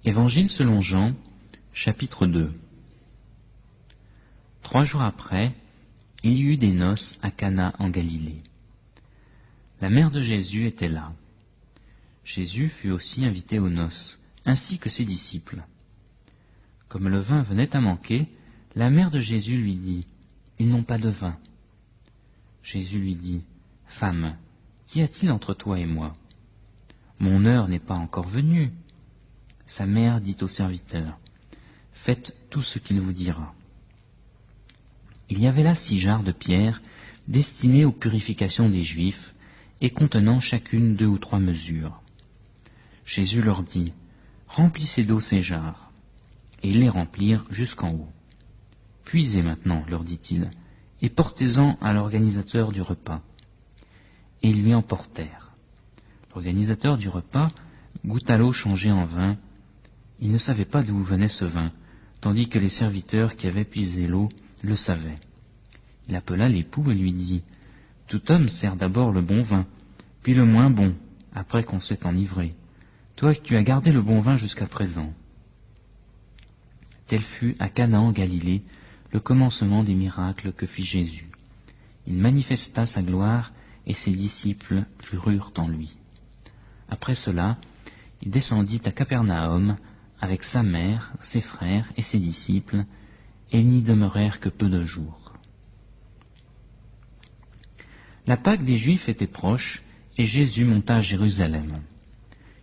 Évangile selon Jean, chapitre 2. 3 jours après, il y eut des noces à Cana en Galilée. La mère de Jésus était là. Jésus fut aussi invité aux noces, ainsi que ses disciples. Comme le vin venait à manquer, la mère de Jésus lui dit, « Ils n'ont pas de vin. » Jésus lui dit, « Femme, qu'y a-t-il entre toi et moi? Mon heure n'est pas encore venue. » Sa mère dit au serviteur, « Faites tout ce qu'il vous dira. » Il y avait là 6 jarres de pierre destinées aux purifications des Juifs et contenant chacune 2 ou 3 mesures. Jésus leur dit, « Remplissez d'eau ces jarres. » Et ils les remplirent jusqu'en haut. « Puisez maintenant, leur dit-il, et portez-en à l'organisateur du repas. » Et ils lui emportèrent. L'organisateur du repas goûta l'eau changée en vin. Il ne savait pas d'où venait ce vin, tandis que les serviteurs qui avaient puisé l'eau le savaient. Il appela l'époux et lui dit, « Tout homme sert d'abord le bon vin, puis le moins bon, après qu'on s'est enivré. Toi, tu as gardé le bon vin jusqu'à présent. » Tel fut à Cana en Galilée le commencement des miracles que fit Jésus. Il manifesta sa gloire et ses disciples crurent en lui. Après cela, il descendit à Capernaum avec sa mère, ses frères et ses disciples, et ils n'y demeurèrent que peu de jours. La Pâque des Juifs était proche, et Jésus monta à Jérusalem.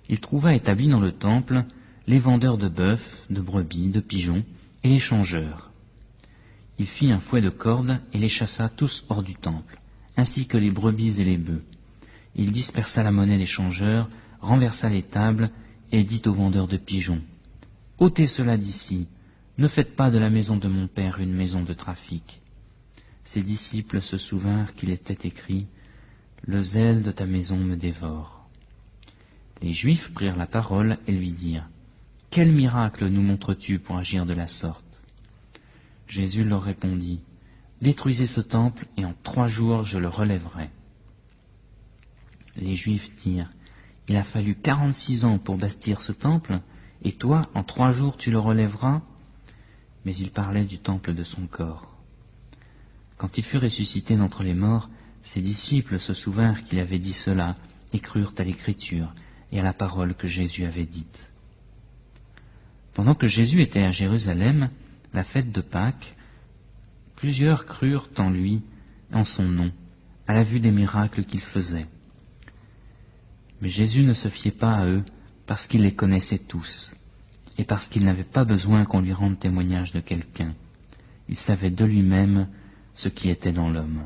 Il trouva établis dans le temple les vendeurs de bœufs, de brebis, de pigeons, et les changeurs. Il fit un fouet de cordes et les chassa tous hors du temple, ainsi que les brebis et les bœufs. Il dispersa la monnaie des changeurs, renversa les tables, et dit aux vendeurs de pigeons, « Ôtez cela d'ici, ne faites pas de la maison de mon Père une maison de trafic. » Ses disciples se souvinrent qu'il était écrit, « Le zèle de ta maison me dévore. » Les Juifs prirent la parole et lui dirent, « Quel miracle nous montres-tu pour agir de la sorte ?» Jésus leur répondit, « Détruisez ce temple et en 3 jours je le relèverai. » Les Juifs dirent, « Il a fallu 46 ans pour bâtir ce temple, et toi, en 3 jours tu le relèveras ?» Mais il parlait du temple de son corps. Quand il fut ressuscité d'entre les morts, ses disciples se souvinrent qu'il avait dit cela et crurent à l'Écriture et à la parole que Jésus avait dite. Pendant que Jésus était à Jérusalem, la fête de Pâques, plusieurs crurent en lui, en son nom, à la vue des miracles qu'il faisait. Mais Jésus ne se fiait pas à eux parce qu'il les connaissait tous et parce qu'il n'avait pas besoin qu'on lui rende témoignage de quelqu'un. Il savait de lui-même ce qui était dans l'homme.